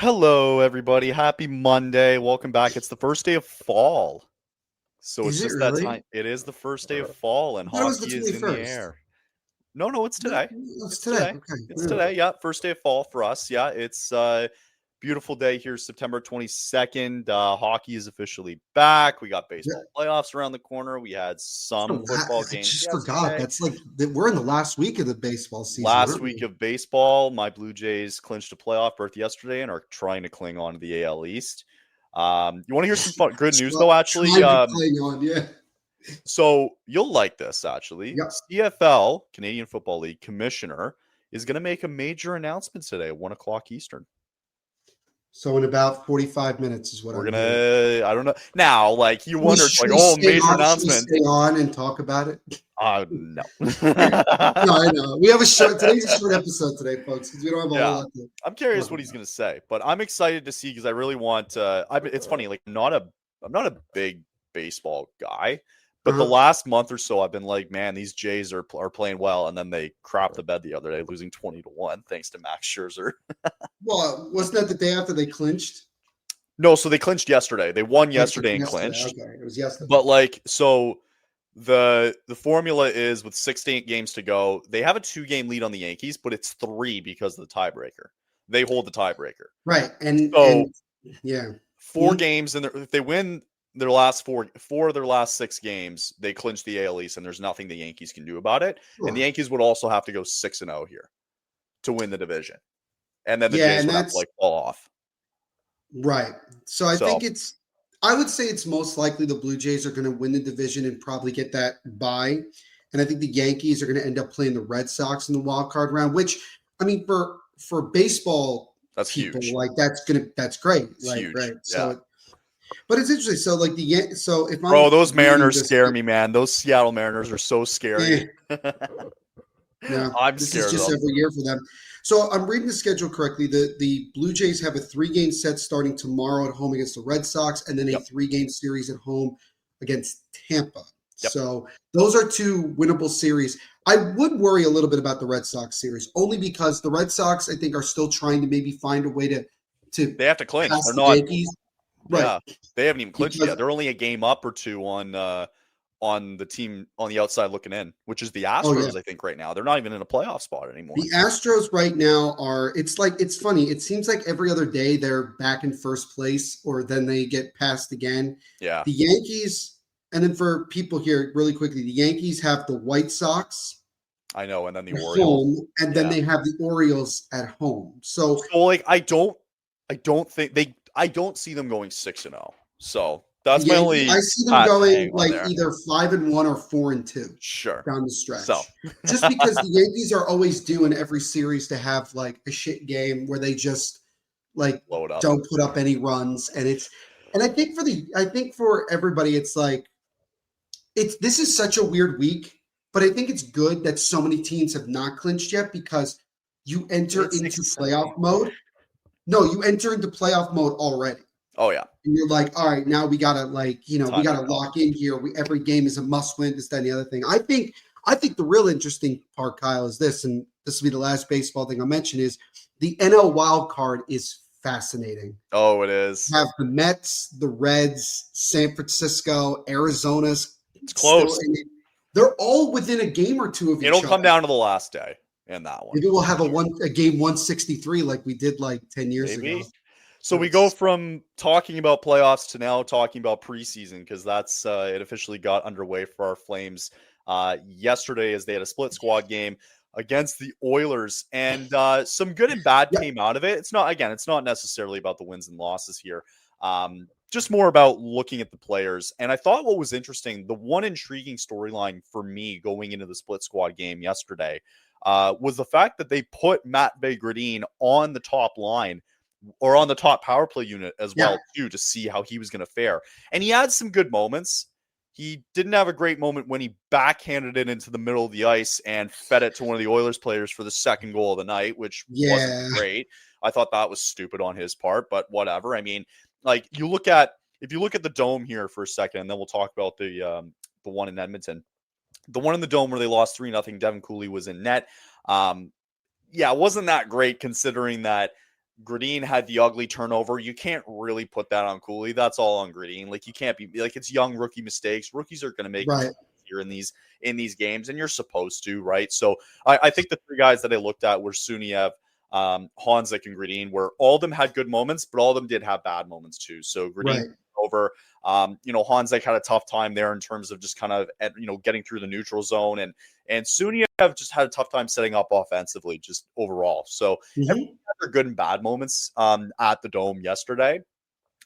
Hello, everybody. Happy Monday. Welcome back. It's the first day of fall. So it's Is it just that really? time. It is the first day of fall, and I thought it was the hockey is in the 21st. air. No, it's No, today. it's It's today. today. Okay. It's Yeah. today. Yeah, first day of fall for us. Yeah, it's beautiful day here, September 22nd. Hockey is officially back. We got Yeah. baseball playoffs around the corner. We had some football I games just forgot. yesterday. That's like we're in the last week of the baseball season, Last aren't week we? of baseball, my Blue Jays clinched a playoff berth yesterday and are trying to cling on to the AL East. You want to hear some good news though? Actually, Trying to play on, yeah. so you'll like this. Actually, Yep. CFL Canadian Football League commissioner is going to make a major announcement today at 1 o'clock Eastern. So in about 45 minutes is what We're I'm hearing. gonna, I don't know. Now, like you wondered, Should like, we oh, stay major on? Should we announcement. stay on and talk about it? No. No, I know. We have a short. Today's a short episode today, folks, because we don't have a whole Yeah. lot to I'm curious talk what he's about. going to say, but I'm excited to see because I really want it's funny, like I'm not a big baseball guy, but the Uh-huh. last month or so I've been like, man, these Jays are playing well, and then they crapped the bed the other day losing 20-1 thanks to Max Scherzer. Well, wasn't that the day after they clinched? No, so they clinched yesterday. They won They clinched yesterday and yesterday. clinched. Okay, it was yesterday. But like so the formula is with 6 to 8 games to go, they have a 2-game lead on the Yankees, but it's 3 because of the tiebreaker. They hold the tiebreaker. Right, and So yeah. 4 games, and if they win their last four of their last 6 games, they clinch the AL East, and there's nothing the Yankees can do about it. And the Sure. Yankees would also have to go 6-0 here to win the division, and then the Yeah, Jays and would have to that's like fall off. right. So I So think I would say it's most likely the Blue Jays are going to win the division and probably get that bye. And I think the Yankees are going to end up playing the Red Sox in the wild card round, which I mean for baseball that's people, huge. like that's great. It's Like, huge. right. Yeah, But it's interesting. So like so if bro, I'm those reading Mariners this, scare me, man. Those Seattle Mariners are so scary. eh, no, I'm this is scared of just them. every year for them. So I'm reading the schedule correctly. The Blue Jays have a 3-game set starting tomorrow at home against the Red Sox, and then a Yep. 3-game series at home against Tampa. Yep. So those are 2 winnable series. I would worry a little bit about the Red Sox series, only because the Red Sox, I think, are still trying to maybe find a way to They have to clinch. pass They're the not. Yankees. Right. Yeah, they haven't even clinched Because yet. They're only a game up or 2 on the team on the outside looking in, which is the oh yeah. Astros. I think right now they're not even in a playoff spot anymore. The Astros right now it's funny. It seems like every other day they're back in first place or then they get passed again. Yeah, The Yankees, and then for people here really quickly, the Yankees have the White Sox I know. And then the at Orioles. home, and then Yeah. they have the Orioles at home. So So like I don't think I don't see them going 6-0. So the that's my Yankee, I only see them hat to hang going on like there. either 5-1 or 4-2 Sure. down the So stretch. Just because the Yankees are always due in every series to have like a shit game where they just like blow it up. don't put up any runs, and I think for everybody it's like it's this is such a weird week, but I think it's good that so many teams have not clinched yet because you enter It's into exciting. playoff mode. No, you enter into playoff mode already. Oh yeah. And you're like, all right, now we gotta we Time to gotta go. lock in here. Every game is a must win, this, that, and the other thing. I think the real interesting part, Kyle, is this, and this will be the last baseball thing I'll mention, is the NL wild card is fascinating. Oh, it is. Have the Mets, the Reds, San Francisco, Arizona's It's still close. in it. They're all within a game or 2 of It'll each other. come down to the last day in that one. Maybe we'll have a game 163 like we did like 10 years ago. Maybe. So we go from talking about playoffs to now talking about preseason because that's it officially got underway for our Flames yesterday as they had a split squad game against the Oilers, and some good and bad Yeah, came out of it. It's not necessarily about the wins and losses here. Just more about looking at the players. And I thought what was interesting, the one intriguing storyline for me going into the split squad game yesterday was the fact that they put Matt Begradine on the top line or on the top power play unit as yeah, well too to see how he was going to fare. And he had some good moments. He didn't have a great moment when he backhanded it into the middle of the ice and fed it to one of the Oilers players for the second goal of the night, which wasn't yeah. great. I thought that was stupid on his part, but whatever. I mean, like if you look at the dome here for a second, and then we'll talk about the one in Edmonton. The one in the dome where they lost 3-0, Devin Cooley was in net. Yeah, it wasn't that great considering that Gradine had the ugly turnover. You can't really put that on Cooley. That's all on Gradine. Like, you can't be like, it's young rookie mistakes. Rookies are going to make Right. here in these games, and you're supposed to, right? So I think the three guys that I looked at were Suniev, Honzek, and Gradine, where all of them had good moments, but all of them did have bad moments too. So Gradine over, Honzek had a tough time there in terms of just kind of, getting through the neutral zone, and Suniev just had a tough time setting up offensively, just overall. So everyone had their good and bad moments at the Dome yesterday.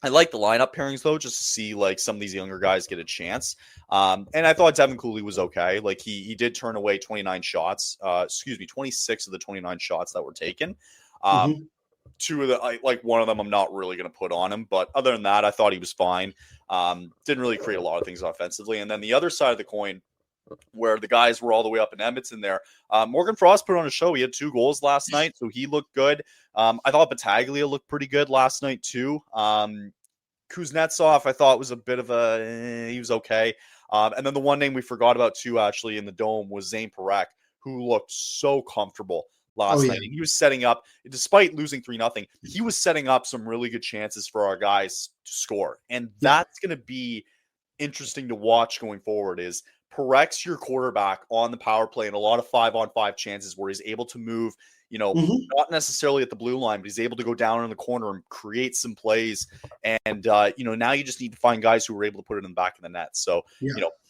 I like the lineup pairings though, just to see like some of these younger guys get a chance. And I thought Devin Cooley was okay. Like he did turn away 26 of the 29 shots that were taken. Two of the, like one of them, I'm not really going to put on him, but other than that, I thought he was fine. Didn't really create a lot of things offensively. And then the other side of the coin, where the guys were all the way up in Edmonton there, Morgan Frost put on a show. He had 2 goals last night, so he looked good. I thought Battaglia looked pretty good last night too. Kuznetsov, I thought was a bit of he was okay. And then the one name we forgot about too, actually, in the Dome was Zane Parekh, who looked so comfortable last night. And he was setting up, despite losing 3-0, he was setting up some really good chances for our guys to score. And that's going to be interesting to watch going forward. Is Parex's your quarterback on the power play, and a lot of 5-on-5 chances where he's able to move, not necessarily at the blue line, but he's able to go down in the corner and create some plays. And, now you just need to find guys who are able to put it in the back of the net. So,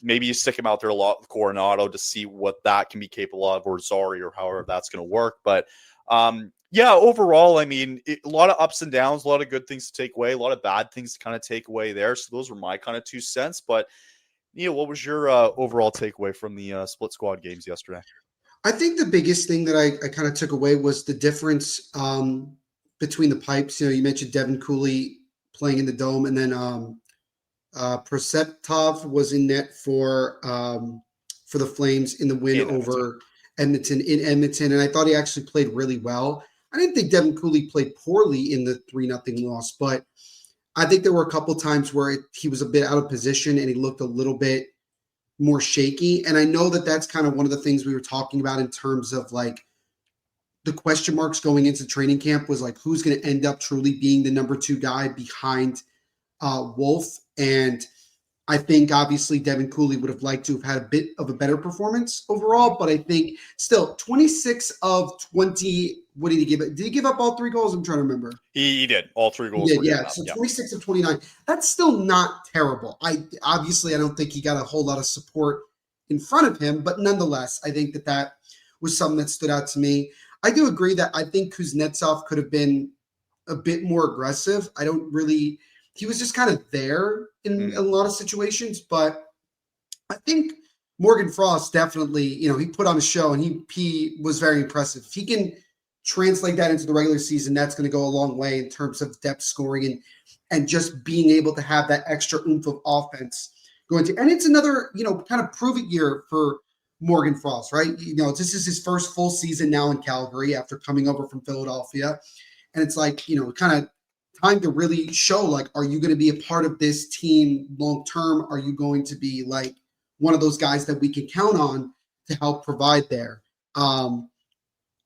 maybe you stick him out there a lot with Coronado to see what that can be capable of, or Zari, or however that's going to work. But, overall, I mean, a lot of ups and downs, a lot of good things to take away, a lot of bad things to kind of take away there. So those were my kind of 2 cents. But Neil, what was your overall takeaway from the split squad games yesterday? I think the biggest thing that I kind of took away was the difference between the pipes. You mentioned Devin Cooley playing in the Dome, and then Proseptov was in net for the Flames in the win over Edmonton in Edmonton, and I thought he actually played really well. I didn't think Devin Cooley played poorly in the 3-0 loss, but I think there were a couple times where he was a bit out of position and he looked a little bit more shaky. And I know that that's kind of one of the things we were talking about in terms of like the question marks going into training camp was like, who's going to end up truly being the number 2 guy behind Wolf. And I think obviously Devin Cooley would have liked to have had a bit of a better performance overall, but I think still 26 of 20. What did he give it? Did he give up all 3 goals? I'm trying to remember. He did. All 3 goals. So 26 of 29. That's still not terrible. I don't think he got a whole lot of support in front of him, but nonetheless, I think that was something that stood out to me. I do agree that I think Kuznetsov could have been a bit more aggressive. He was just kind of there in a lot of situations, but I think Morgan Frost definitely, he put on a show and he was very impressive. If he can translate that into the regular season, that's going to go a long way in terms of depth scoring and just being able to have that extra oomph of offense going to. And it's another, kind of prove it year for Morgan Frost, right? This is his first full season now in Calgary after coming over from Philadelphia. And it's like, kind of time to really show, like, are you going to be a part of this team long term? Are you going to be like one of those guys that we can count on to help provide there?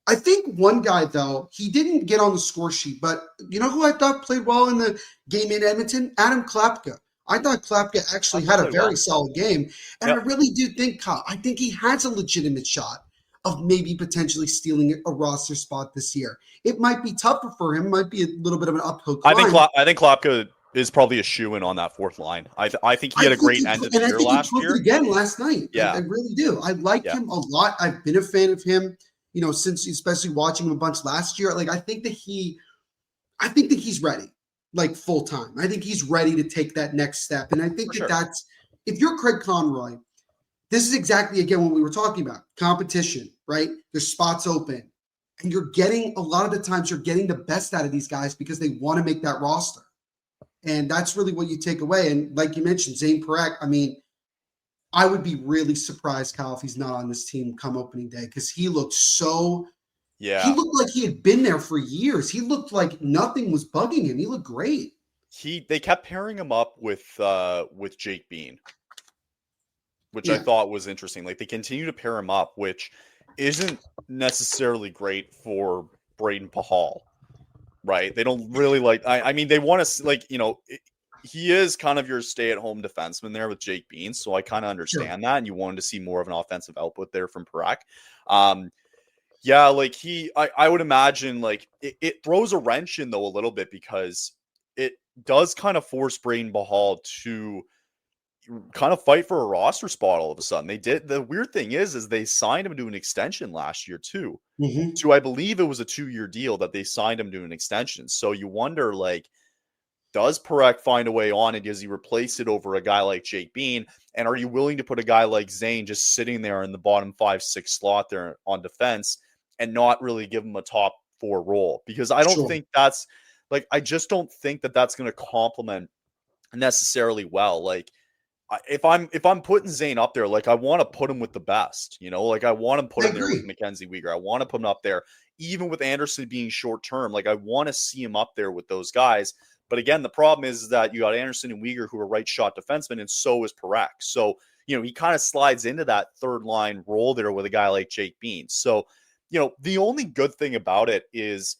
I think one guy, though, he didn't get on the score sheet, but you know who I thought played well in the game in Edmonton? Adam Klapka. I thought Klapka actually had a very solid game. And I really do think, Kyle, I think he has a legitimate shot of maybe potentially stealing a roster spot this year. It might be tougher for him. Might be a little bit of an uphill climb. I think Klapka is probably a shoo-in on that 4th line. I think he had a great end of the year last year. Again last night. Yeah. I really do. I like him a lot. I've been a fan of him, since especially watching him a bunch last year. Like, I think that he's ready, like, full time. I think he's ready to take that next step. And I think that's, if you're Craig Conroy, this is exactly, again, what we were talking about. Competition, right? There's spots open. And a lot of the times you're getting the best out of these guys because they want to make that roster. And that's really what you take away. And like you mentioned, Zane Parekh, I mean, I would be really surprised, Kyle, if he's not on this team come opening day, because he looked he looked like he had been there for years. He looked like nothing was bugging him. He looked great. They kept pairing him up with Jake Bean, which I thought was interesting. Like, they continue to pair him up, which isn't necessarily great for Braden Pahal. right? They don't really like. I mean, they want to like he is kind of your stay-at-home defenseman there with Jake Bean, so I kind of Sure. understand that. And you wanted to see more of an offensive output there from Parak. Um, yeah, like I would imagine like it throws a wrench in though a little bit because it does kind of force Braden Bahal to kind of fight for a roster spot all of a sudden. They did. The weird thing is they signed him to an extension last year too. Hmm. To I believe it was a 2-year deal that they signed him to an extension. So you wonder like, does Parekh find a way on it? Does he replace it over a guy like Jake Bean? And are you willing to put a guy like Zane just sitting there in the bottom 5-6 slot there on defense and not really give him a top 4 role? Because I don't Sure. think that's like, I just don't think that that's going to complement necessarily well. Like, if I'm putting Zane up there, like I want to put him with the best, like I want to put I him there with agree. Mackenzie Weegar. I want to put him up there, even with Anderson being short term. Like I want to see him up there with those guys. But again, the problem is that you got Anderson and Weegar who are right shot defensemen, and so is Parekh. So he kind of slides into that third line role there with a guy like Jake Bean. So the only good thing about it is,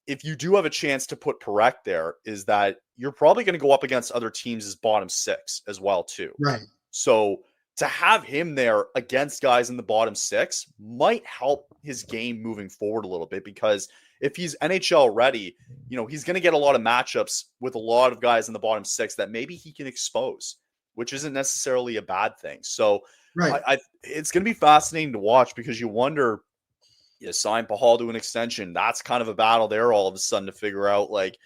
if you do have a chance to put Parekh there, is that you're probably going to go up against other teams as bottom 6 as well too. Right. So to have him there against guys in the bottom 6 might help his game moving forward a little bit, because if he's NHL ready, he's going to get a lot of matchups with a lot of guys in the bottom 6 that maybe he can expose, which isn't necessarily a bad thing. So Right. it's going to be fascinating to watch, because you wonder, you sign Pahal to an extension. That's kind of a battle there all of a sudden to figure out, like,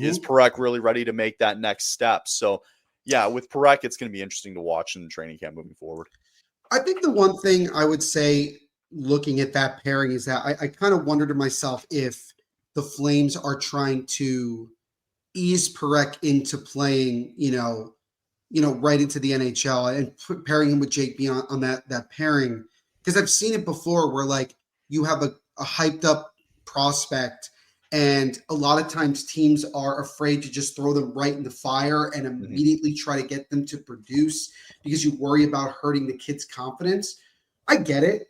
is Hmm. Parekh really ready to make that next step? So, yeah, with Parekh, it's going to be interesting to watch in the training camp moving forward. I think the one thing I would say looking at that pairing is that I kind of wonder to myself if the Flames are trying to ease Parekh into playing, right into the NHL and pairing him with Jake Bean on that pairing. Because I've seen it before where like you have a hyped up prospect, and a lot of times teams are afraid to just throw them right in the fire and Mm-hmm. immediately try to get them to produce because you worry about hurting the kid's confidence. I get it.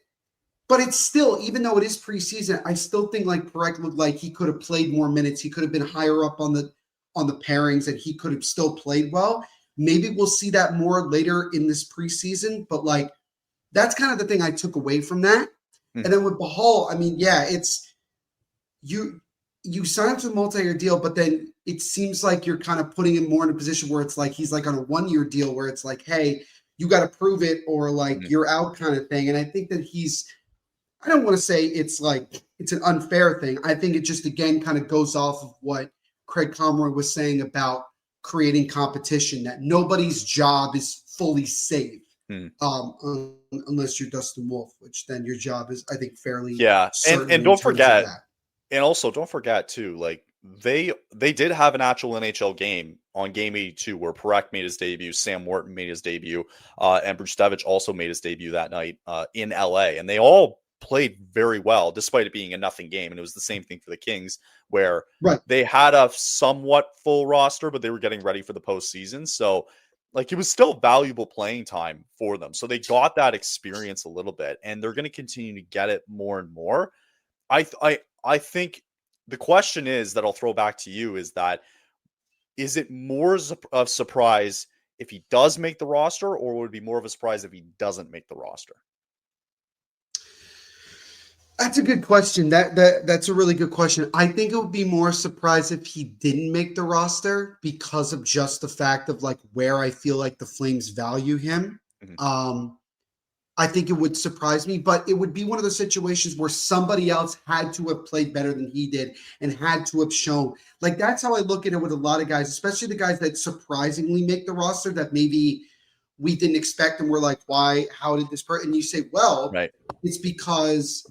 But it's still, even though it is preseason, I still think like Parekh looked like he could have played more minutes. He could have been higher up on the pairings, and he could have still played well. Maybe we'll see that more later in this preseason, but like that's kind of the thing I took away from that. And Mm-hmm. then with Bahal, I mean, yeah, it's you sign up to a multi-year deal, but then it seems like you're kind of putting him more in a position where it's like he's like on a 1-year deal where it's like, hey, you got to prove it or like Mm-hmm. you're out kind of thing. And I think that I don't want to say it's like it's an unfair thing. I think it just again kind of goes off of what Craig Conroy was saying about creating competition, that nobody's job is fully safe, Mm-hmm. unless you're Dustin Wolf, which then your job is, I think, fairly Yeah, and certain in don't terms of forget, that. and also don't forget too, like they did have an actual NHL game on Game 82 where Parekh made his debut, Sam Morton made his debut, and Brustevich also made his debut that night in LA, and they all played very well despite it being a nothing game. And it was the same thing for the Kings, where Right. they had a somewhat full roster, but they were getting ready for the postseason. So like it was still valuable playing time for them. So they got that experience a little bit, and they're going to continue to get it more and more. I think the question is that I'll throw back to you is that, is it more of surprise if he does make the roster, or would it be more of a surprise if he doesn't make the roster? That's a good question. That's a really good question. I think it would be more surprised if he didn't make the roster because of just the fact of like where I feel like the Flames value him. Mhm. I think it would surprise me, but it would be one of those situations where somebody else had to have played better than he did and had to have shown. Like that's how I look at it with a lot of guys, especially the guys that surprisingly make the roster that maybe we didn't expect and we're like, why? How did this person? And you say, well, Right. it's because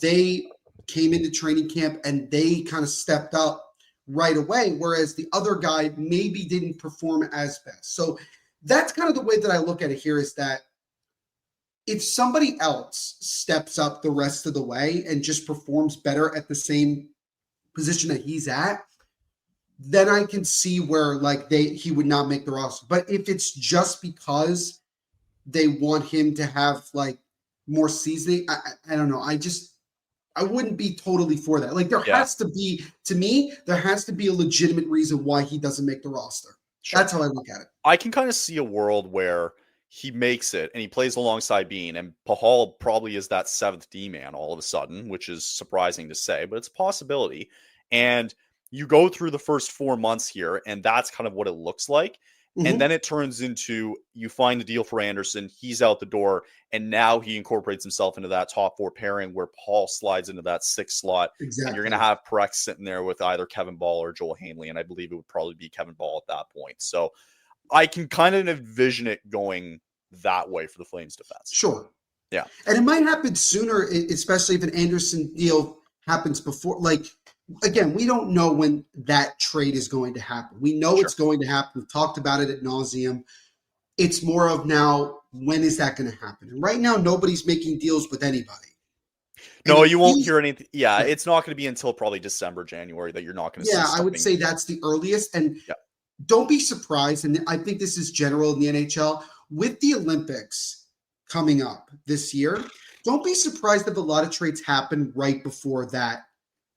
they came into training camp and they kind of stepped up right away, whereas the other guy maybe didn't perform as best. So that's kind of the way that I look at it here, is that if somebody else steps up the rest of the way and just performs better at the same position that he's at, then I can see where like he would not make the roster. But if it's just because they want him to have like more seasoning, I don't know. I wouldn't be totally for that. Like there has to be, to me, there has to be a legitimate reason why he doesn't make the roster. Sure. That's how I look at it. I can kind of see a world where he makes it and he plays alongside Bean, and Pahal probably is that 7th D man all of a sudden, which is surprising to say, but it's a possibility. And you go through the first 4 months here, and that's kind of what it looks like. Mm-hmm. And then it turns into, you find a deal for Anderson, he's out the door, and now he incorporates himself into that top 4 pairing where Paul slides into that 6th slot. Exactly. And you're going to have Parekh sitting there with either Kevin Ball or Joel Hanley, and I believe it would probably be Kevin Ball at that point. So I can kind of envision it going that way for the Flames defense. Sure. Yeah. And it might happen sooner, especially if an Anderson deal happens before. Like, again, we don't know when that trade is going to happen. We know it's going to happen. We've talked about it ad nauseum. It's more of now, when is that going to happen? And right now, nobody's making deals with anybody. No, you won't hear anything. Yeah, it's not going to be until probably December, January that you're not going to see. Yeah, I would say that's the earliest. And don't be surprised, and I think this is general in the NHL, with the Olympics coming up this year, don't be surprised if a lot of trades happen right before that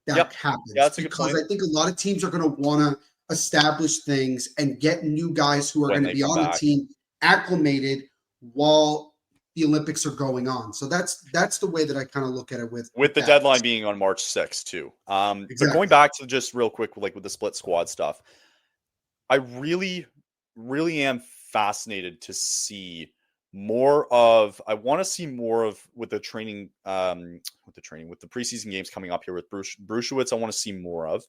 happens. Yeah, that's a good point. Because I think a lot of teams are going to want to establish things and get new guys who are going to be on the team acclimated while the Olympics are going on. So that's the way that I kind of look at it with the deadline being on March 6th too. Exactly. But going back to just real quick, like with the split squad stuff, I really, really am fascinated to see more of, I want to see more of with the training, with the preseason games coming up here with Bruchewitz, I want to see more of.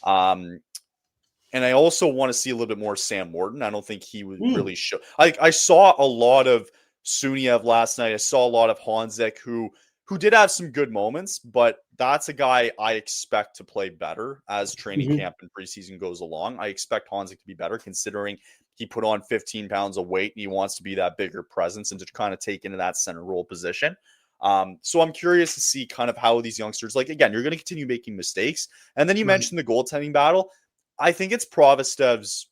And I also want to see a little bit more Sam Morton. I don't think he would really show. I saw a lot of Suniev last night. I saw a lot of Honzek who did have some good moments, but that's a guy I expect to play better as training camp and preseason goes along. I expect Honzek to be better considering he put on 15 pounds of weight and he wants to be that bigger presence and to kind of take into that center role position. So I'm curious to see kind of how these youngsters, like, again, you're going to continue making mistakes. And then you mentioned the goaltending battle. I think it's Provostev's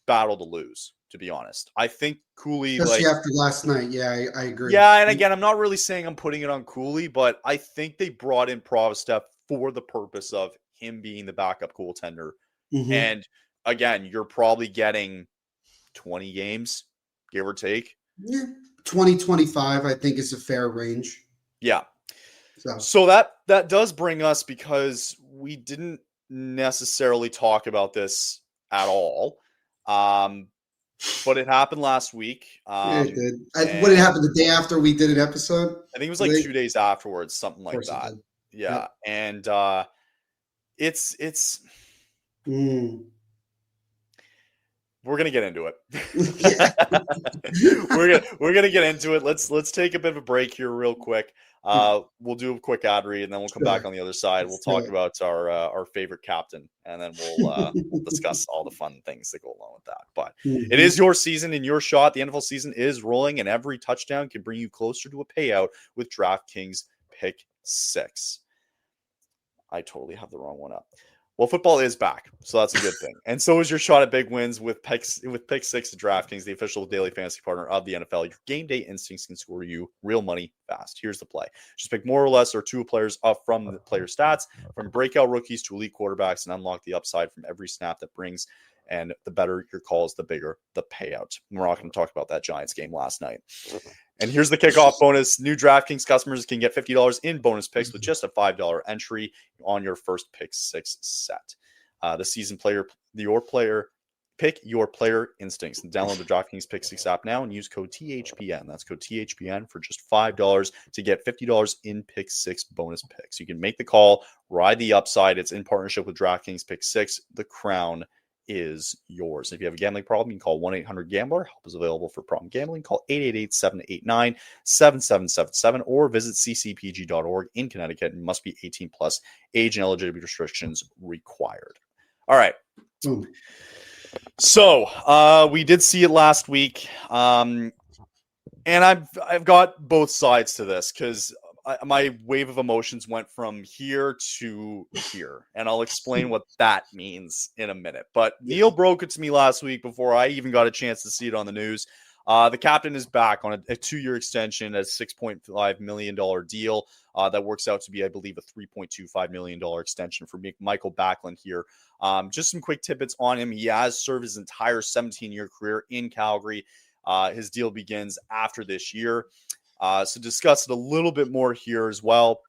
battle to lose, to be honest. I think Cooley, especially after last night. Yeah, I agree. Yeah, and again, I'm not really saying I'm putting it on Cooley, but I think they brought in Provostev for the purpose of him being the backup goaltender. And again, you're probably getting 20 games, give or take. Yeah, 20-25, I think is a fair range. Yeah. So that does bring us, because we didn't necessarily talk about this at all. But it happened last week. Yeah, it did. What did it happen the day after we did an episode? I think it was like 2 days afterwards, something like that. Yeah. And it's we're gonna get into it. we're gonna get into it. Let's take a bit of a break here real quick. We'll do a quick ad read, and then we'll come back on the other side. We'll talk about our favorite captain, and then we'll discuss all the fun things that go along with that. But it is your season and your shot. The NFL season is rolling, and every touchdown can bring you closer to a payout with DraftKings Pick 6. I totally have the wrong one up. Well, football is back, so that's a good thing. And so is your shot at big wins with Pick 6 at DraftKings, the official daily fantasy partner of the NFL. Your game day instincts can score you real money fast. Here's the play. Just pick more or less or two players up from the player stats, from breakout rookies to elite quarterbacks, and unlock the upside from every snap that brings. And the better your calls, the bigger the payout. We're not going to talk about that Giants game last night. And here's the kickoff bonus. New DraftKings customers can get $50 in bonus picks with just a $5 entry on your first Pick 6 set. The season player, pick your player instincts. And download the DraftKings Pick 6 app now and use code THPN. That's code THPN for just $5 to get $50 in Pick 6 bonus picks. You can make the call, ride the upside. It's in partnership with DraftKings Pick 6. The crown is yours. If you have a gambling problem, you can call 1-800-GAMBLER. Help is available for problem gambling. Call 888-789-7777 or visit ccpg.org in Connecticut, and must be 18 plus. Age and eligibility restrictions required. All right. So we did see it last week. And I've got both sides to this, because my wave of emotions went from here to here, and I'll explain what that means in a minute. But Neil broke it to me last week before I even got a chance to see it on the news. The captain is back on a 2-year extension, a $6.5 million deal. That works out to be, I believe, a $3.25 million extension for Michael Backlund here. Just some quick tidbits on him. He has served his entire 17-year career in Calgary. His deal begins after this year. So discuss it a little bit more here as well.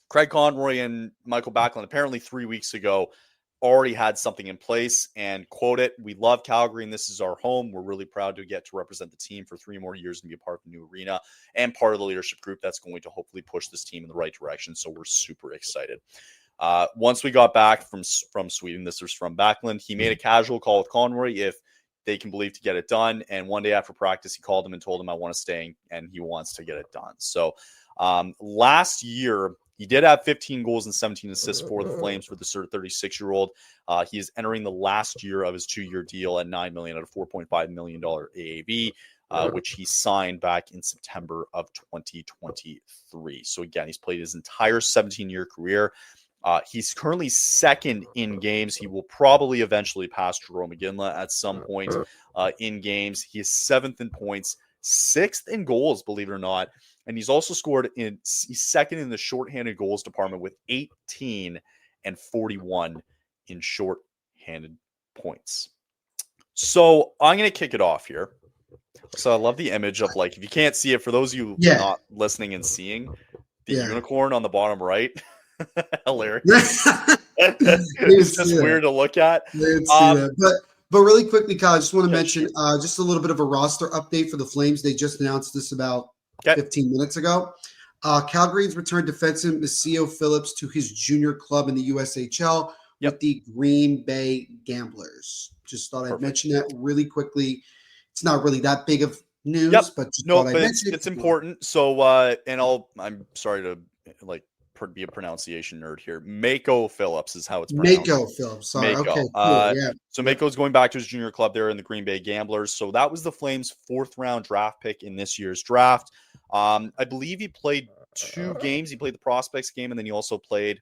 Craig Conroy and Michael Backlund apparently 3 weeks ago already had something in place, and quote it, "We love Calgary and this is our home. We're really proud to get to represent the team for 3 more years and be a part of the new arena and part of the leadership group that's going to hopefully push this team in the right direction." So we're super excited. Once we got back from Sweden, this was from Backlund, he made a casual call with Conroy if they can believe to get it done. And one day after practice, he called him and told him, "I want to stay," and he wants to get it done. So last year, he did have 15 goals and 17 assists for the Flames for the 36-year-old. He is entering the last year of his 2-year deal at $9 million at a $4.5 million AAV, which he signed back in September of 2023. So again, he's played his entire 17-year career. He's currently second in games. He will probably eventually pass Jarome Iginla at some point in games. He is 7th in points, 6th in goals, believe it or not. And he's also he's second in the shorthanded goals department with 18 and 41 in shorthanded points. So I'm going to kick it off here. So I love the image of, like, if you can't see it, for those of you not listening and seeing, the unicorn on the bottom right. Hilarious. It's just weird to look at. But really quickly, Kyle, I just want to mention just a little bit of a roster update for the Flames. They just announced this about 15 minutes ago. Calgary's returned defenseman Maceo Phillips to his junior club in the USHL with the Green Bay Gamblers. Just thought I'd mention that really quickly. It's not really that big of news, but just thought I'd mention it's important. So, and I'm sorry to be a pronunciation nerd here. Mako Phillips is how it's pronounced. Mako Phillips. Sorry. Mako. Okay. Cool. So Mako's going back to his junior club there in the Green Bay Gamblers. So that was the Flames' 4th round draft pick in this year's draft. I believe he played 2 games. He played the prospects game, and then he also played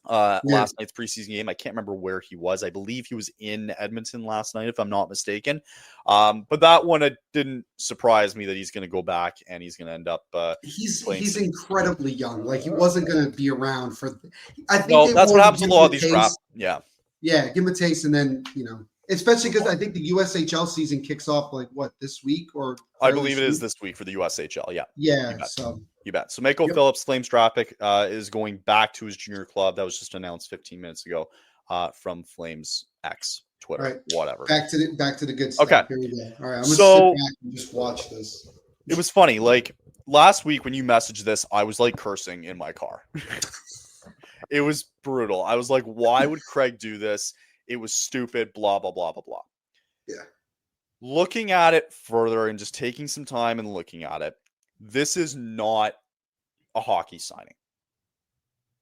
last night's preseason game. I can't remember where he was. I believe he was in Edmonton last night, if I'm not mistaken. But that one, it didn't surprise me that he's going to go back and he's going to end up. He's incredibly young. Like, he wasn't going to be around for. I think that's what happens to a lot of these drafts. Yeah, give him a taste, and then especially because I think the USHL season kicks off this week, or I believe it is this week for the USHL. Yeah. You bet. So Mako Phillips, Flames draft pick, is going back to his junior club. That was just announced 15 minutes ago from Flames X, Twitter, whatever. Back to the good stuff. Okay. Here we go. All right. I'm gonna sit back and just watch this. It was funny. Like, last week when you messaged this, I was like cursing in my car. It was brutal. I was like, why would Craig do this? It was stupid, blah, blah, blah, blah, blah. Yeah. Looking at it further and just taking some time and looking at it, this is not a hockey signing.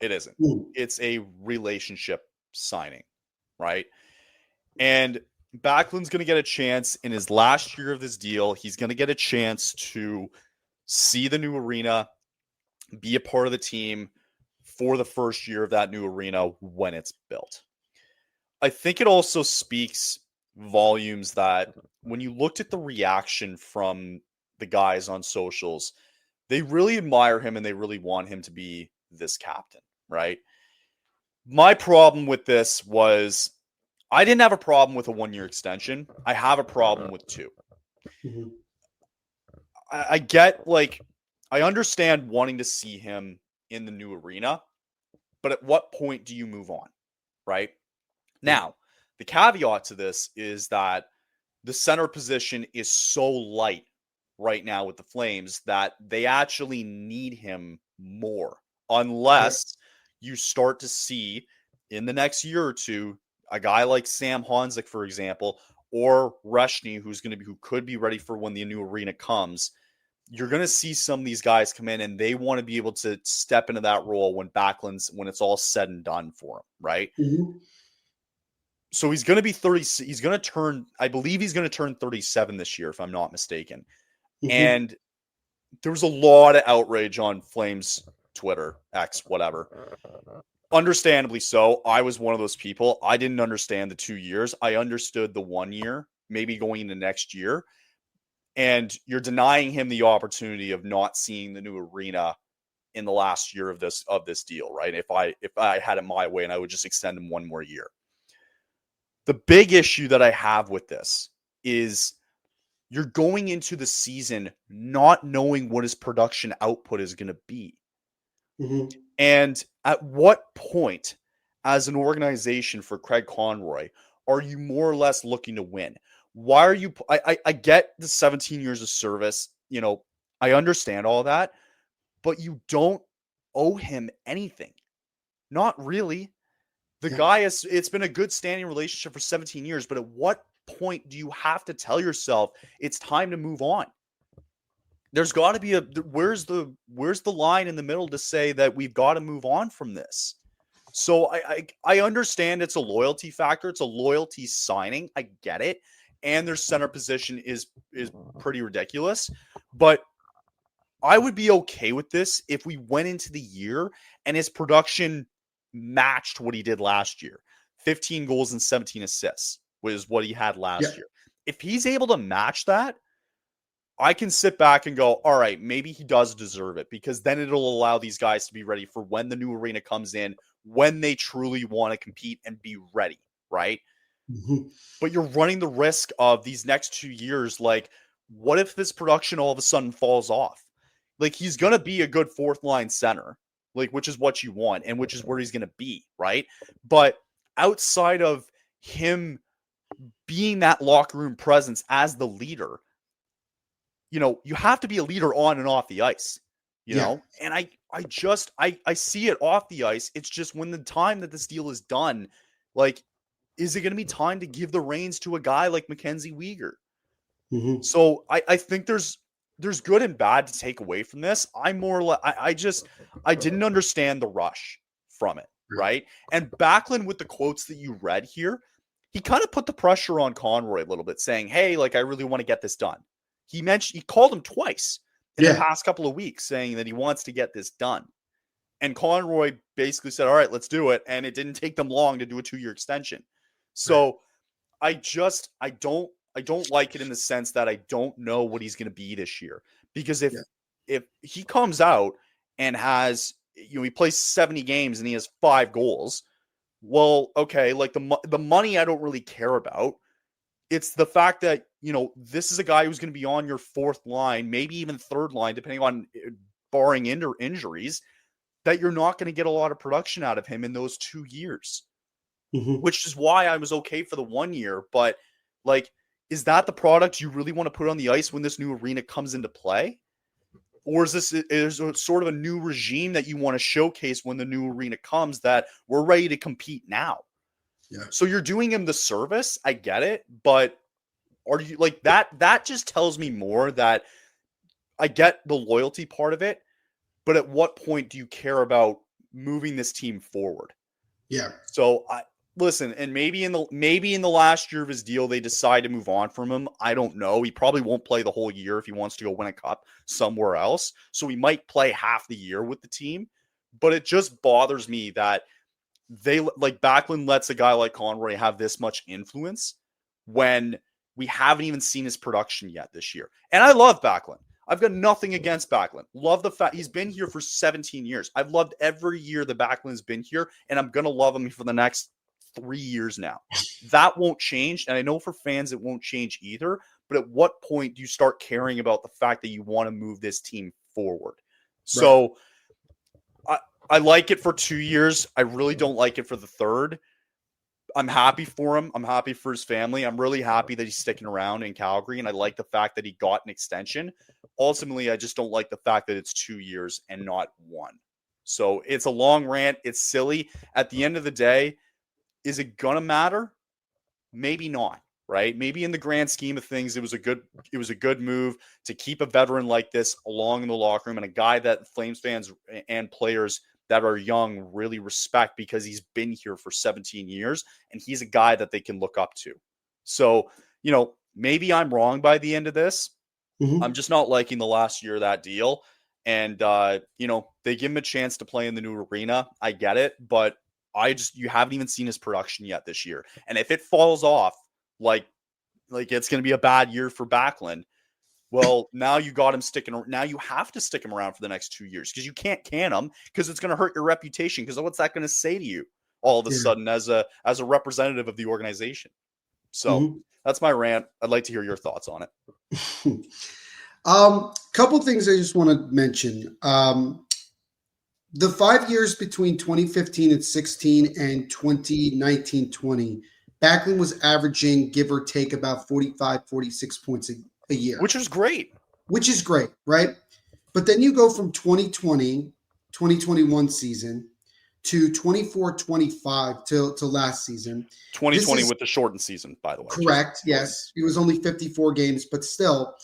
It isn't. It's a relationship signing, right? And Backlund's going to get a chance in his last year of this deal. He's going to get a chance to see the new arena, be a part of the team for the first year of that new arena when it's built. I think it also speaks volumes that when you looked at the reaction from the guys on socials, they really admire him and they really want him to be this captain, right? My problem with this was I didn't have a problem with a 1-year extension. I have a problem with 2. Mm-hmm. I get, I understand wanting to see him in the new arena, but at what point do you move on, right? Now, the caveat to this is that the center position is so light right now with the Flames that they actually need him more, unless you start to see in the next year or two a guy like Sam Honzek, for example, or Reshny, who could be ready for when the new arena comes. You're going to see some of these guys come in and they want to be able to step into that role when it's all said and done for him, right? Mm-hmm. So he's going to be 30. I believe he's going to turn 37 this year, if I'm not mistaken. Mm-hmm. And there was a lot of outrage on Flames Twitter, X, whatever. Understandably so. I was one of those people. I didn't understand the 2 years. I understood the 1 year, maybe going into next year. and you're denying him the opportunity of not seeing the new arena in the last year of this deal, right? If I had it my way and I would just extend him one more year. The big issue that I have with this is you're going into the season not knowing what his production output is going to be. Mm-hmm. And at what point, as an organization for Craig Conroy, are you more or less looking to win? Why are you? I get the 17 years of service. You know, I understand all that, but you don't owe him anything. Not really. The guy is, it's been a good standing relationship for 17 years, but at what point do you have to tell yourself it's time to move on? There's got to be where's the line in the middle to say that we've got to move on from this? So I understand it's a loyalty factor. It's a loyalty signing. I get it. And their center position is pretty ridiculous. But I would be okay with this if we went into the year and his production matched what he did last year. 15 goals and 17 assists was what he had last year. If he's able to match that, I can sit back and go, all right, maybe he does deserve it, because then it'll allow these guys to be ready for when the new arena comes in, when they truly want to compete and be ready, right? Mm-hmm. But you're running the risk of these next 2 years. Like, what if this production all of a sudden falls off? Like, he's going to be a good fourth line center, like, which is what you want and which is where he's going to be, right? But outside of him being that locker room presence as the leader, you know, you have to be a leader on and off the ice, you know? And I see it off the ice. It's just when the time that this deal is done, like, is it going to be time to give the reins to a guy like Mackenzie Weegar? Mm-hmm. So I think there's good and bad to take away from this. I'm more or less, I didn't understand the rush from it, right? And Backlund, with the quotes that you read here, he kind of put the pressure on Conroy a little bit, saying, hey, like, I really want to get this done. He called him twice in the past couple of weeks, saying that he wants to get this done. And Conroy basically said, all right, let's do it. And it didn't take them long to do a 2-year extension. So I don't like it in the sense that I don't know what he's going to be this year. Because if he comes out and has, you know, he plays 70 games and he has 5 goals, well, okay, like, the money I don't really care about. It's the fact that, you know, this is a guy who's going to be on your fourth line, maybe even third line, depending on, barring injuries, that you're not going to get a lot of production out of him in those 2 years, which is why I was okay for the 1 year. But, like, is that the product you really want to put on the ice when this new arena comes into play? Or is sort of a new regime that you want to showcase when the new arena comes, that we're ready to compete now? Yeah. So you're doing him the service. I get it. But are you, like, that just tells me more that I get the loyalty part of it, but at what point do you care about moving this team forward? Yeah. So listen, and maybe in the last year of his deal, they decide to move on from him. I don't know. He probably won't play the whole year if he wants to go win a cup somewhere else. So he might play half the year with the team. But it just bothers me that Backlund lets a guy like Conroy have this much influence when we haven't even seen his production yet this year. And I love Backlund. I've got nothing against Backlund. Love the fact he's been here for 17 years. I've loved every year that Backlund's been here, and I'm going to love him for the next 3 years now. That won't change, and I know for fans it won't change either, but at what point do you start caring about the fact that you want to move this team forward? So I like it for 2 years. I really don't like it for the third. I'm happy for him. I'm happy for his family. I'm really happy that he's sticking around in Calgary, and I like the fact that he got an extension. Ultimately, I just don't like the fact that it's 2 years and not 1. So it's a long rant. It's silly. At the end of the day, is it going to matter? Maybe not, right? Maybe in the grand scheme of things, it was a good move to keep a veteran like this along in the locker room, and a guy that Flames fans and players that are young really respect, because he's been here for 17 years and he's a guy that they can look up to. So, you know, maybe I'm wrong by the end of this. I'm just not liking the last year of that deal. And, you know, they give him a chance to play in the new arena. I get it, but you haven't even seen his production yet this year. And if it falls off, like it's going to be a bad year for Backlund, Well, now you got him sticking. Now you have to stick him around for the next 2 years because you can't can him because it's going to hurt your reputation. Because what's that going to say to you all of a Yeah. sudden as a representative of the organization? So Mhm. that's my rant. I'd like to hear your thoughts on it. Couple things I just want to mention. The 5 years between 2015 and 16 and 2019-20, Backlund was averaging, give or take, about 45, 46 points a year, Which is great. which is great, right? But then you go from 2020, 2021 season to 24-25 to last season. 2020 with the shortened season, by the way. Correct. Yes. It was only 54 games, but still,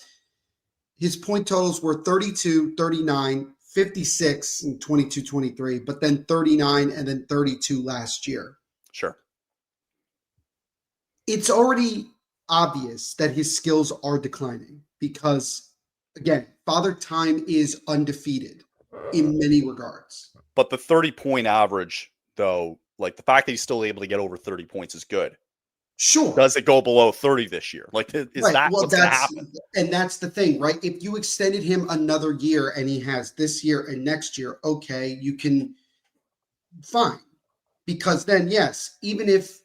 his point totals were 32, 39, 56 in 22-23, but then 39 and then 32 last year. Sure. It's already obvious that his skills are declining because, again, Father Time is undefeated in many regards. But the 30-point average, though, like the fact that he's still able to get over 30 points is good. Sure. Does it go below 30 this year? Like, is Right. that Well, what's going to happen? And that's the thing, right? If you extended him another year and he has this year and next year, okay, you can, fine. Because then, yes, even if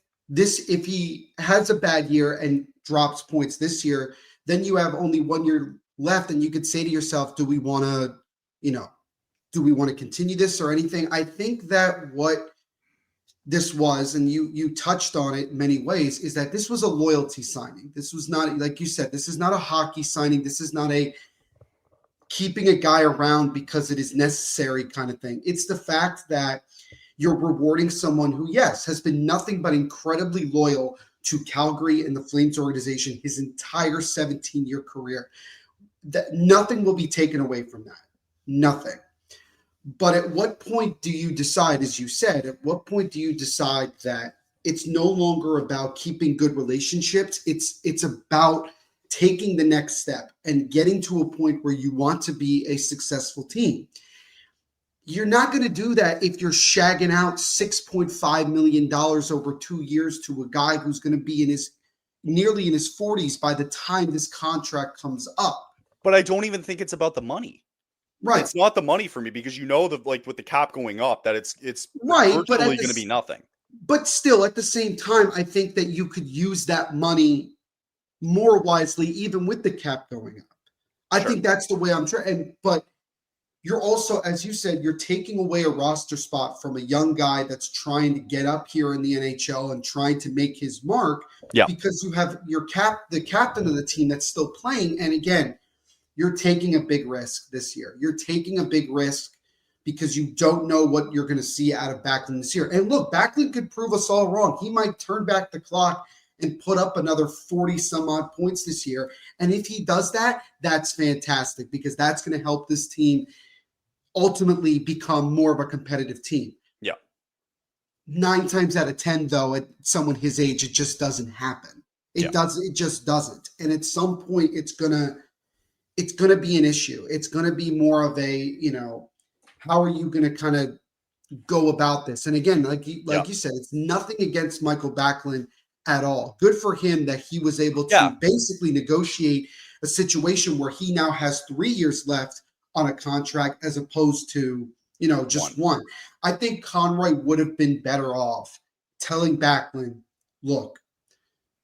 he has a bad year and drops points this year, then you have only 1 year left, and you could say to yourself, do we want to continue this or anything? I think that what this was, and you touched on it in many ways, is that this was a loyalty signing. This was not, like you said, this is not a hockey signing. This is not a keeping a guy around because it is necessary kind of thing. It's the fact that you're rewarding someone who, yes, has been nothing but incredibly loyal to Calgary and the Flames organization his entire 17-year career. That nothing will be taken away from that. Nothing. But at what point do you decide, as you said, at what point do you decide that it's no longer about keeping good relationships? It's about taking the next step and getting to a point where you want to be a successful team. You're not going to do that if you're shagging out $6.5 million over 2 years to a guy who's going to be nearly in his 40s by the time this contract comes up. But I don't even think it's about the money. Right. It's not the money for me because with the cap going up that it's right, virtually going to be nothing. But still, at the same time, I think that you could use that money more wisely, even with the cap going up. I think that's the way I'm trying. But you're also, as you said, you're taking away a roster spot from a young guy that's trying to get up here in the NHL and trying to make his mark. Yeah. Because you have the captain of the team that's still playing. And again, you're taking a big risk this year. You're taking a big risk because you don't know what you're going to see out of Backlund this year. And look, Backlund could prove us all wrong. He might turn back the clock and put up another 40 some odd points this year. And if he does that, that's fantastic because that's going to help this team ultimately become more of a competitive team. Yeah. 9 times out of 10, though, at someone his age, it just doesn't happen. It just doesn't. And at some point it's gonna be an issue. It's gonna be more of a, how are you gonna kind of go about this? And again, like you said, it's nothing against Michael Backlund at all. Good for him that he was able to basically negotiate a situation where he now has 3 years left on a contract as opposed to, just one. I think Conroy would have been better off telling Backlund, look,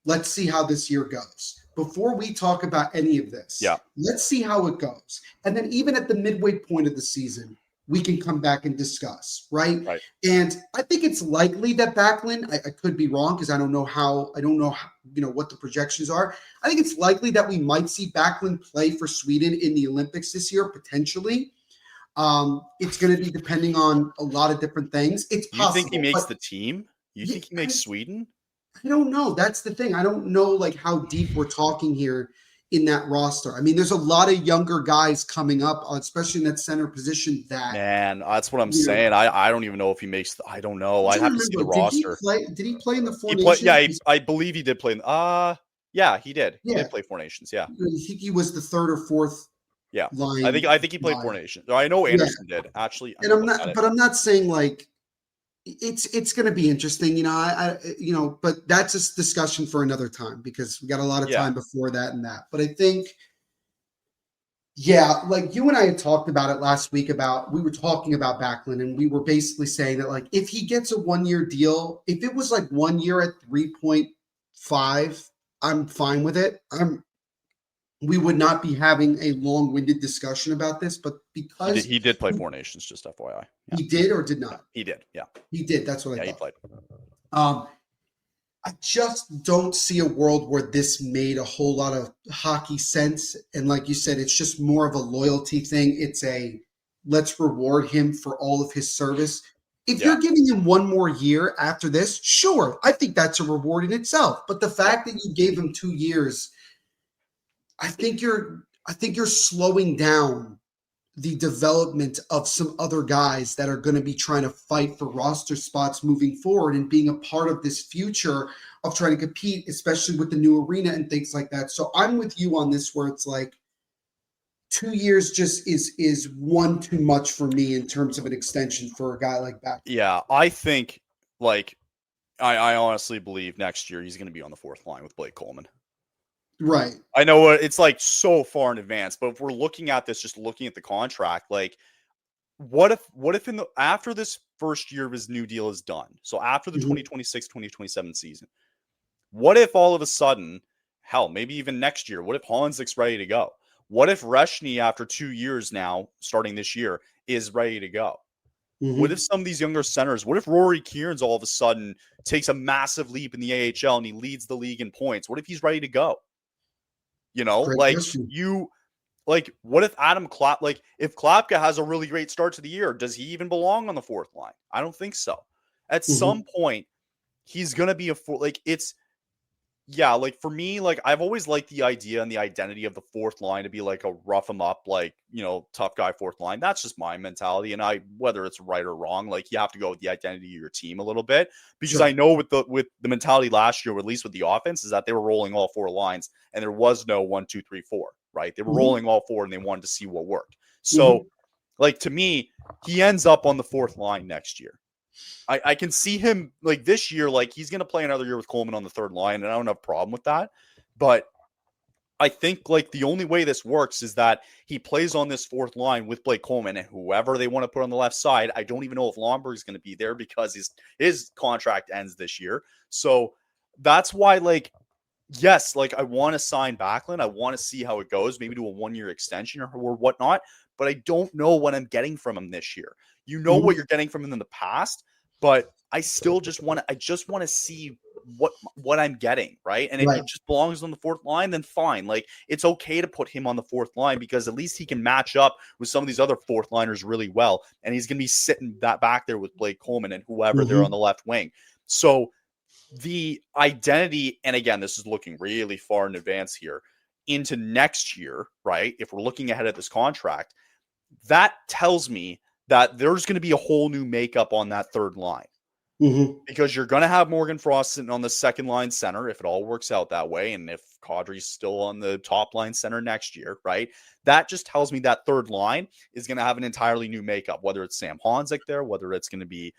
let's see how this year goes. Before we talk about any of this, let's see how it goes. And then even at the midway point of the season, we can come back and discuss, right? And I think it's likely that Backlund, I could be wrong because I don't know what the projections are. I think it's likely that we might see Backlund play for Sweden in the Olympics this year, potentially. It's going to be depending on a lot of different things. It's possible. You think he makes the team? You think he makes Sweden? I don't know. That's the thing. I don't know how deep we're talking here in that roster. I mean, there's a lot of younger guys coming up, especially in that center position. That's what I'm saying. I don't even know if he makes. I don't know. I have to see the roster. Did he play in the Four Nations? I believe he did play. He did. He did play Four Nations. Yeah, I think he was the third or fourth. Yeah, line I think he played Four Nations. I know Anderson did actually. And I'm not saying it's going to be interesting, but that's a discussion for another time because we got a lot of time before that and that. But I think Yeah, like you and I had talked about it last week about we were talking about Backlund and we were basically saying that like if he gets a 1 year deal, if it was like 1 year at 3.5, I'm fine with it. We would not be having a long-winded discussion about this, but because He did play Four Nations, just FYI. Yeah. he did or did not. He did. Yeah. He did. That's what I Yeah, he thought. played. Um, I just don't see a world where this made a whole lot of hockey sense. And like you said, it's just more of a loyalty thing. It's a let's reward him for all of his service. If Yeah. you're giving him 1 more year after this, sure, I think that's a reward in itself. But the fact that you gave him 2 years, I think you're slowing down the development of some other guys that are going to be trying to fight for roster spots moving forward and being a part of this future of trying to compete, especially with the new arena and things like that. So I'm with you on this, where it's like 2 years just is one too much for me in terms of an extension for a guy like that. Yeah, I think like I honestly believe next year he's going to be on the fourth line with Blake Coleman. Right. I know it's like so far in advance, but if we're looking at this, just looking at the contract, like what if in the after this first year of his new deal is done, so after the 2026-2027 season, what if all of a sudden, hell, maybe even next year, what if Hansik's ready to go? What if Reshny, after 2 years now, starting this year, is ready to go? What if some of these younger centers, what if Rory Kearns all of a sudden takes a massive leap in the AHL and he leads the league in points? What if he's ready to go? You know, Great like question. what if Adam Klap, like if Klapka has a really great start to the year, does he even belong on the fourth line? I don't think so. At some point, he's going to be like for me, like I've always liked the idea and the identity of the fourth line to be like a rough him up, like, tough guy fourth line. That's just my mentality. And whether it's right or wrong, like you have to go with the identity of your team a little bit, because Sure. I know with the mentality last year, or at least with the offense, is that they were rolling all four lines and there was no 1, 2, 3, 4, right? They were rolling all four and they wanted to see what worked. So like, to me, he ends up on the fourth line next year. I can see him like this year, like he's going to play another year with Coleman on the third line, and I don't have a problem with that. But I think like the only way this works is that he plays on this fourth line with Blake Coleman and whoever they want to put on the left side. I don't even know if Lomberg is going to be there because his contract ends this year. So that's why, like, yes, like I want to sign Backlund. I want to see how it goes, maybe do a 1-year extension or whatnot. But I don't know what I'm getting from him this year. You know what you're getting from him in the past, but I still just want to see what I'm getting, right? And if he just belongs on the fourth line, then fine. Like it's okay to put him on the fourth line because at least he can match up with some of these other fourth liners really well. And he's going to be sitting that back there with Blake Coleman and whoever they're on the left wing. So the identity, and again, this is looking really far in advance here into next year, right? If we're looking ahead at this contract, that tells me that there's going to be a whole new makeup on that third line. Because you're going to have Morgan Frost sitting on the second line center if it all works out that way. And if Kadri's still on the top line center next year, right? That just tells me that third line is going to have an entirely new makeup, whether it's Sam Honzek there, whether it's going to be,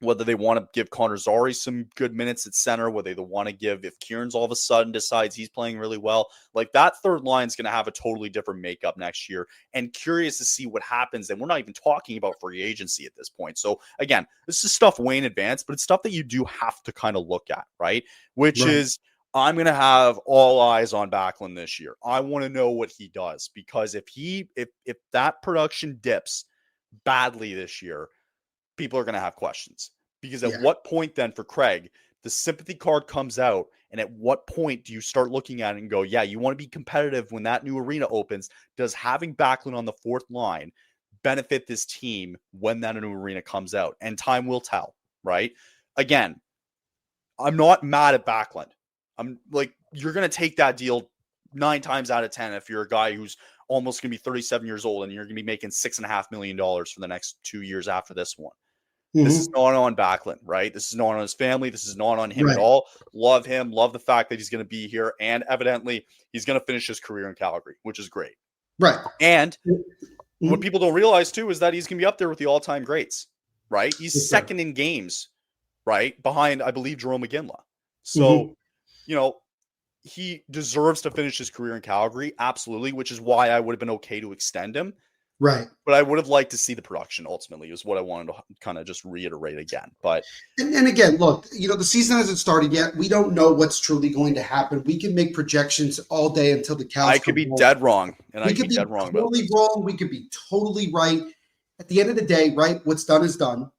whether they want to give Connor Zary some good minutes at center, whether they want to give, if Kieran's all of a sudden decides he's playing really well, like that third line is going to have a totally different makeup next year, and curious to see what happens. And we're not even talking about free agency at this point. So again, this is stuff way in advance, but it's stuff that you do have to kind of look at, right? Which is, I'm going to have all eyes on Backlund this year. I want to know what he does, because if that production dips badly this year, people are going to have questions, because at what point then for Craig, the sympathy card comes out, and at what point do you start looking at it and go, yeah, you want to be competitive when that new arena opens? Does having Backlund on the fourth line benefit this team when that new arena comes out? And time will tell, right? Again, I'm not mad at Backlund. I'm like, you're going to take that deal 9 times out of 10 if you're a guy who's almost going to be 37 years old and you're going to be making $6.5 million for the next 2 years after this one. This is not on Backlund, right? This is not on his family. This is not on him at all. Love him. Love the fact that he's going to be here. And evidently, he's going to finish his career in Calgary, which is great. Right. And what people don't realize, too, is that he's going to be up there with the all-time greats, right? He's second in games, right? Behind, I believe, Jerome McGinley. So, he deserves to finish his career in Calgary, absolutely, which is why I would have been okay to extend him. Right. But I would have liked to see the production ultimately, is what I wanted to kind of just reiterate again. But and again, look, the season hasn't started yet. We don't know what's truly going to happen. We can make projections all day until the cows I could be dead wrong, and I could be dead wrong about this. Wrong. We could be totally right. At the end of the day, right, what's done is done.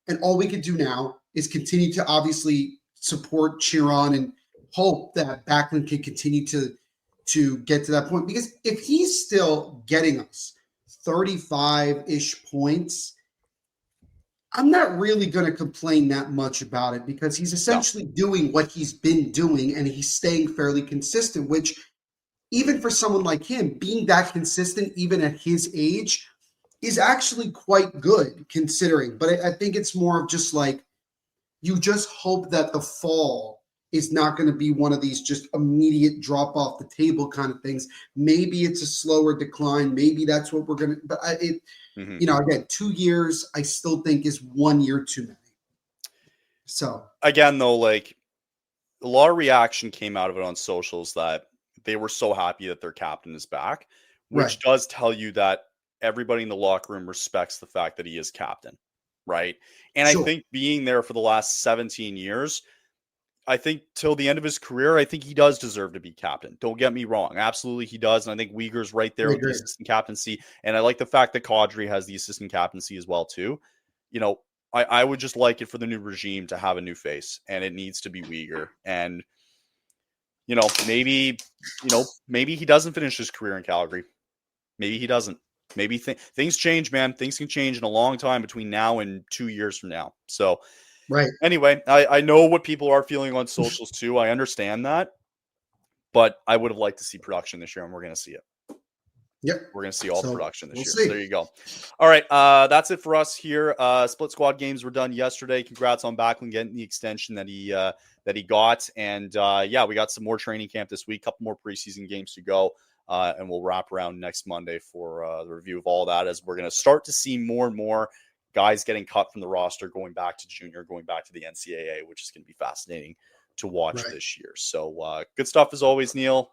And all we can do now is continue to obviously support, cheer on, and hope that Backlund can continue to get to that point. Because if he's still getting us 35-ish points, I'm not really going to complain that much about it, because he's essentially doing what he's been doing, and he's staying fairly consistent, which even for someone like him, being that consistent even at his age is actually quite good considering. But I think it's more of just like, you just hope that the fall is not going to be one of these just immediate drop off the table kind of things. Maybe it's a slower decline. Maybe that's what we're going to, but again, 2 years, I still think is 1 year too many. So again, though, like, a lot of reaction came out of it on socials that they were so happy that their captain is back, which does tell you that everybody in the locker room respects the fact that he is captain. Right. And I think being there for the last 17 years, I think till the end of his career, I think he does deserve to be captain. Don't get me wrong. Absolutely, he does. And I think Weegar's right there with the assistant captaincy. And I like the fact that Kadri has the assistant captaincy as well, too. I would just like it for the new regime to have a new face, and it needs to be Weegar. And, maybe he doesn't finish his career in Calgary. Maybe he doesn't. Maybe things change, man. Things can change in a long time between now and 2 years from now. So, anyway, I know what people are feeling on socials too. I understand that, but I would have liked to see production this year, and we're going to see it. Yep. We're going to see all the production this year. So there you go. All right. That's it for us here. Split squad games were done yesterday. Congrats on Backlund getting the extension that he got. And we got some more training camp this week, couple more preseason games to go. And we'll wrap around next Monday for the review of all that, as we're going to start to see more and more guys getting cut from the roster, going back to junior, going back to the NCAA, which is going to be fascinating to watch this year. So good stuff as always, Neil.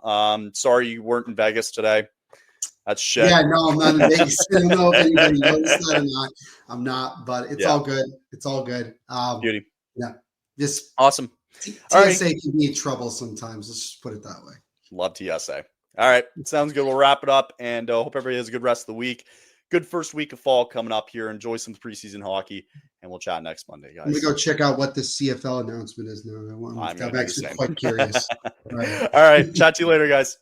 Sorry you weren't in Vegas today. That's shit. Yeah, no, I'm not in Vegas. I don't know if anybody noticed that or not. I'm not, but it's all good. It's all good. Beauty. Yeah. Just awesome. TSA can be in trouble sometimes. Let's just put it that way. Love TSA. All right. Sounds good. We'll wrap it up, and hope everybody has a good rest of the week. Good first week of fall coming up here. Enjoy some preseason hockey, and we'll chat next Monday, guys. Let me go check out what the CFL announcement is now. I'm actually quite curious. All right. Chat to you later, guys.